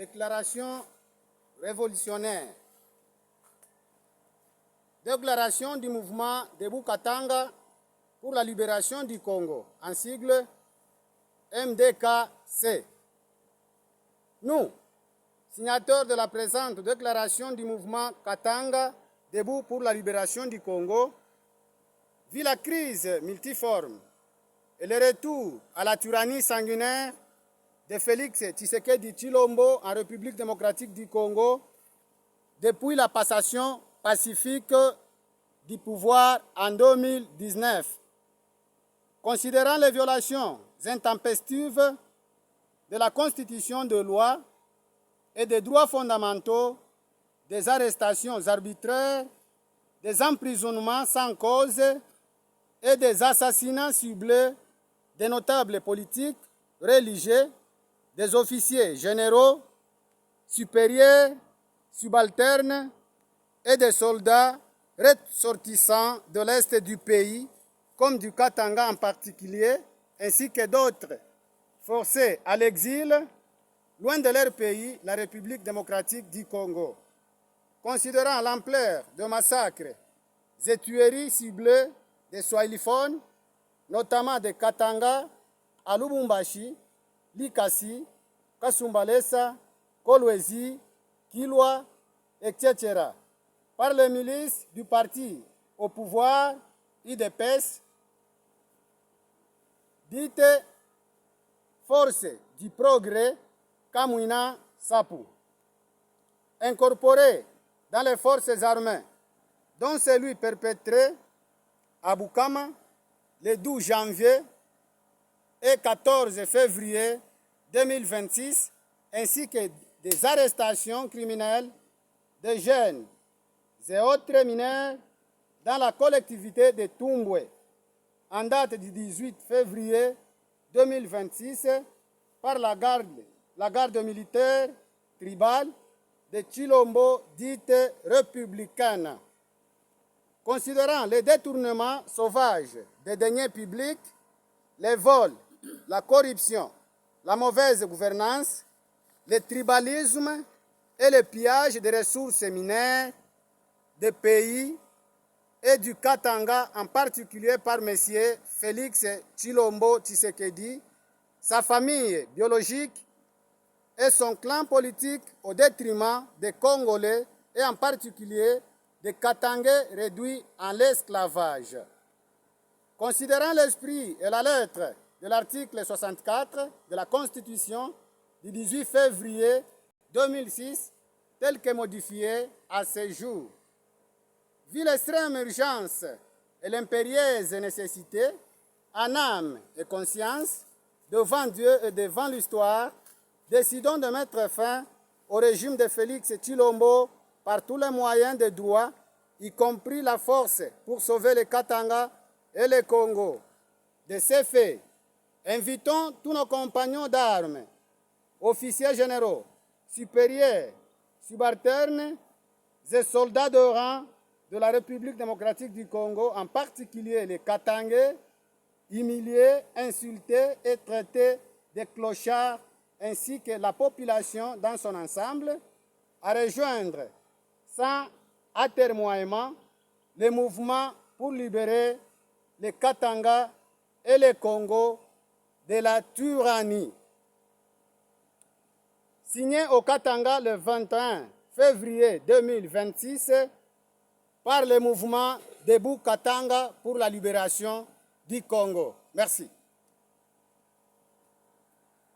Déclaration révolutionnaire. Déclaration du mouvement Debout Katanga pour la libération du Congo, en sigle MDKC. Nous, signataires de la présente déclaration du mouvement Katanga Debout pour la libération du Congo, vu la crise multiforme et le retour à la tyrannie sanguinaire de Félix Tshisekedi Tshilombo en République démocratique du Congo depuis la passation pacifique du pouvoir en 2019. Considérant les violations intempestives de la Constitution de loi et des droits fondamentaux, des arrestations arbitraires, des emprisonnements sans cause et des assassinats ciblés des notables politiques, religieux, des officiers généraux, supérieurs, subalternes et des soldats ressortissants de l'Est du pays, comme du Katanga en particulier, ainsi que d'autres forcés à l'exil, loin de leur pays, la République démocratique du Congo. Considérant l'ampleur de massacres et tueries ciblées des Swahiliphones, notamment de Katanga, à Lubumbashi, Likasi, Kasumbalesa, Kolwezi, Kilwa, etc., par les milices du parti au pouvoir, UDPS, dite Force du Progrès, Kamwina Sapu, incorporé dans les forces armées, dont celui perpétré à Bukama le 12 janvier et 14 février 2026, ainsi que des arrestations criminelles de jeunes et autres mineurs dans la collectivité de Tumbwe, en date du 18 février 2026, par la garde militaire tribale de Tshilombo, dite républicaine. Considérant les détournements sauvages des deniers publics, les vols, la corruption, la mauvaise gouvernance, le tribalisme et le pillage des ressources minières des pays et du Katanga, en particulier par M. Félix Tshilombo Tshisekedi, sa famille biologique et son clan politique au détriment des Congolais et en particulier des Katangais réduits en l'esclavage. Considérant l'esprit et la lettre de l'article 64 de la Constitution du 18 février 2006, tel que modifié à ce jour, vu l'extrême urgence et l'impérieuse nécessité, en âme et conscience, devant Dieu et devant l'histoire, décidons de mettre fin au régime de Félix Tshilombo par tous les moyens de droit, y compris la force pour sauver les Katanga et le Congo. De ces faits, invitons tous nos compagnons d'armes, officiers généraux, supérieurs, subalternes et soldats de rang de la République démocratique du Congo, en particulier les Katangais, humiliés, insultés et traités de clochards, ainsi que la population dans son ensemble, à rejoindre sans atermoiement le mouvement pour libérer les Katanga et le Congo de la tyrannie. Signé au Katanga le 21 février 2026 par le mouvement Debout Katanga pour la libération du Congo. Merci.